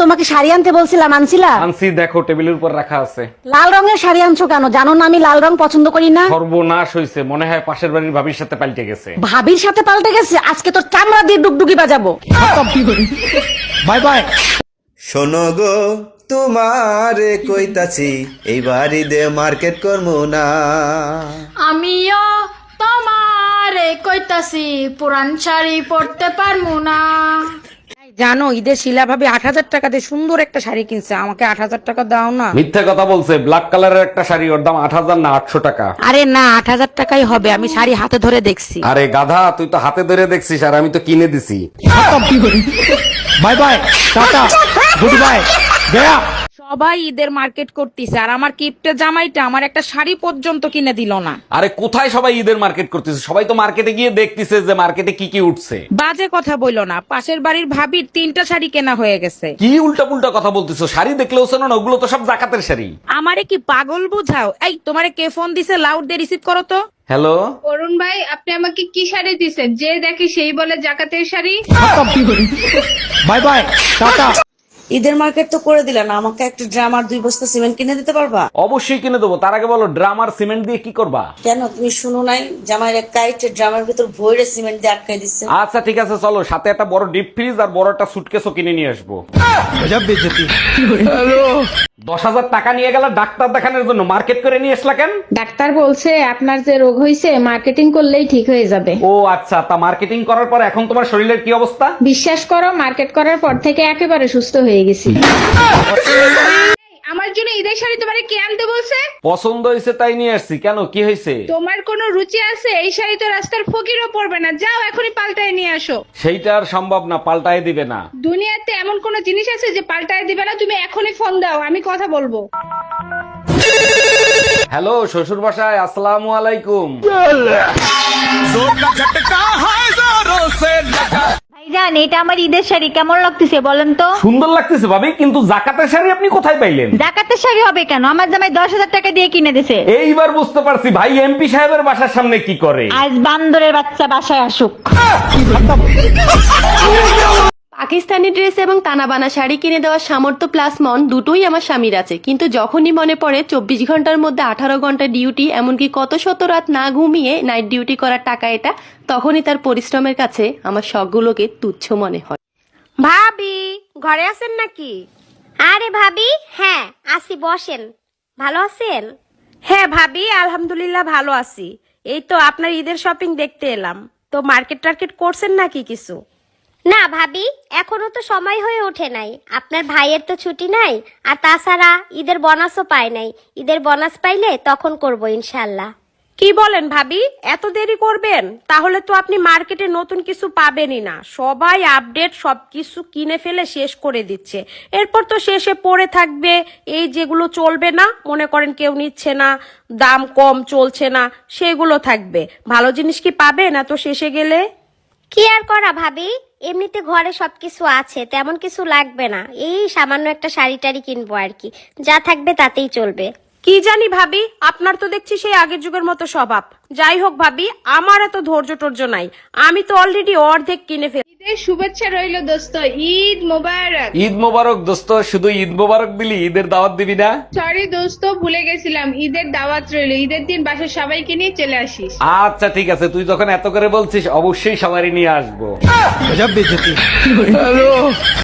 তোমাকে শাড়ি আনতে বলছিলাম, আনছিলা? আনছি, দেখো টেবিলের উপর রাখা আছে। লাল রঙের শাড়ি আনছো কেন? জানো না আমি লাল রং পছন্দ করি না। সর্বনাশ হইছে, মনে হয় পাশের বাড়ির ভাবির সাথে পাল্টে গেছে। ভাবির সাথে পাল্টে গেছে? আজকে তোর চামড়া দিয়ে ডুগডুগি বাজাবো। Bye bye. শোনো গো তোমারে কইতাছি এইবার ঈদে মার্কেট করবো না। আমিও তোমারে কইতাছি পুরান শাড়ি পরতে পারমু না। জানো ঈদের শিলা ভাবি ৮,০০০ টাকা দিয়ে সুন্দর একটা শাড়ি কিনছে, আমাকে ৮,০০০ টাকা দাও না। মিথ্যা কথা বলছে, ব্ল্যাক কালারের একটা শাড়ি, ওর দাম ৮,০০০ না ৮০০ টাকা। আরে না, ৮,০০০ টাকাই হবে, আমি শাড়ি হাতে ধরে দেখছি। আরে গাধা, তুই তো হাতে ধরে দেখছিস আর আমি তো কিনে দিছি। By bye, tata, good bye, Gaya. সবাই ঈদের মার্কেট করতেছে আর আমার কিপটে জামাইটা আমার একটা শাড়ি পর্যন্ত কিনে দিল না। আরে কোথায় সবাই ঈদের মার্কেট করতেছে? সবাই তো মার্কেটে গিয়ে দেখতেছে যে মার্কেটে কি কি উঠছে। বাজে কথা বইলো না, পাশের বাড়ির ভাবির 3টা শাড়ি কেনা হয়ে গেছে। কি উল্টা পুল্টা কথা বলতেছো? শাড়ি দেখলেও শোনো না, ওগুলো তো সব জাকাতের শাড়ি। আমারে কি পাগল বুঝাও? এই তোমারে কে ফোন দিছে? লাউড দিয়ে রিসিভ করো তো। হ্যালো, অরুণ ভাই, আপনি আমাকে কি শাড়ি দিছেন? যে দেখি সেই বলে জাকাতের শাড়ি। Bye bye, tata. ঈদের মার্কেট তো করে দিলেন, আমাকে একটা ড্রাম আর 2 বস্তা সিমেন্ট কিনে দিতে পারবা? অবশ্যই কিনে দেবো, তার আগে বলো ড্রাম আর সিমেন্ট দিয়ে কি করবা? কেন তুমি শুনো নাই জামাইয়ের এক কাইটে ড্রামের ভিতর ভইরে সিমেন্ট দিয়ে আটকাই দিচ্ছে। আচ্ছা ঠিক আছে, চলো, সাথে একটা বড় ডিপ ফ্রিজ আর বড় একটা সুটকেসও কিনে নিয়ে আসবো। 10,000 টাকা নিয়ে গেল ডাক্তার দেখানোর জন্য, মার্কেট করে নিয়ে আসলা কেন? ডাক্তার বলছে আপনার যে রোগ হয়েছে মার্কেটিং করলেই ঠিক হয়ে যাবে। ও আচ্ছা, তা মার্কেটিং করার পর এখন তোমার শরীরের কি অবস্থা? বিশ্বাস করো, মার্কেট করার পর থেকে একেবারে সুস্থ হয়ে গেছি। আমার জন্য ঈদের শাড়ি তোমারে কে আনতে বলছে? পছন্দ হয়েছে তাই নিয়ে আসছি। কেন, কি হয়েছে? তোমার কোনো রুচি আছে? এই শাড়ি তো রাস্তার ফকিরও পরবে না। যাও এখনই পাল্টায় নিয়ে আসো। সেইটা আর সম্ভব না, পাল্টায় দিবে না। দুনিয়াতে এমন কোন জিনিস আছে যে পাল্টায় দিবে না? তুমি এখনই ফোন দাও, আমি কথা বলবো। হ্যালো, শ্বশুর বাসায়, আসসালামু আলাইকুম। ভাইজান, এটা আমার ঈদের শাড়ি, কেমন লাগতেছে বলেন তো? সুন্দর লাগতেছে ভাবি, কিন্তু জাকাতের শাড়ি আপনি কোথায় পাইলেন? জাকাতের শাড়ি হবে কেন? আমার জামাই 10,000 টাকা দিয়ে কিনে দিছে। এইবার বুঝতে পারছি ভাই এমপি সাহেবের বাসার সামনে কি করে। আজ বান্দরের বাচ্চা বাসায় আসুক। পাকিস্তানি ড্রেস এবং তানাবানা শাড়ি কিনে দেওয়ার সামর্থ্য প্লাস মন দুটোই আমার স্বামীর আছে, কিন্তু যখনই মনে পড়ে 24 ঘন্টার মধ্যে 18 ঘন্টা ডিউটি, এমনকি কত শত রাত না ঘুমিয়ে নাইট ডিউটি করার টাকা এটা, তখনই তার পরিশ্রমের কাছে আমার শখগুলোকে তুচ্ছ মনে হয়। ভাবি, ঘরে আছেন নাকি? আরে ভাবি, হ্যাঁ আসি, বসেন। ভালো আছেন? হ্যাঁ ভাবি, আলহামদুলিল্লাহ ভালো আছি। এই তো আপনার ঈদের শপিং দেখতে এলাম। তো মার্কেট টার্কেট করছেন নাকি কিছু? না ভাবি, এখনো তো সময় হয়ে ওঠে নাই। আপনার ভাইয়ের তো ছুটি নাই, আর তাছাড়া ঈদের বোনাসও পায় নাই। ঈদের বোনাস পাইলে তখন করব ইনশাল্লাহ। কি বলেন ভাবি, এত দেরি করবেন? তাহলে তো আপনি মার্কেটে নতুন কিছু পাবেনই না। সবাই আপডেট সবকিছু কিনে ফেলে শেষ করে দিচ্ছে। এরপর তো শেষে পড়ে থাকবে এই যেগুলো চলবে না, মনে করেন কেউ নিচ্ছে না, দাম কম চলছে না, সেগুলো থাকবে। ভালো জিনিস কি পাবেন এত শেষে গেলে? কি আর করা ভাবি, এমনিতে ঘরে সবকিছু আছে, তেমন কিছু লাগবে না। এই সামান্য একটা শাড়ি টাড়ি কিনবো আর কি, যা থাকবে তাতেই চলবে। কি জানি ভাবি, আপনার তো দেখছি সেই আগের যুগের মতো স্বভাব। যাই হোক ভাবি, আমার এত ধৈর্য টর্য নাই। আমি তো অলরেডি অর্ধেক কিনে ফেলি। ঈদের শুভেচ্ছা রইল দোস্ত, ঈদ মোবারক। ঈদ মোবারক দোস্ত, শুধু ঈদ মোবারক দিলি, ঈদের দাওয়াত দিবি না? সরি দোস্ত, ভুলে গেছিলাম। ঈদের দাওয়াত রইল, ঈদের দিন বাসার সবাইকে নিয়ে চলে আসিস। আচ্ছা ঠিক আছে, তুই যখন এত করে বলছিস অবশ্যই সবারই নিয়ে আসবো।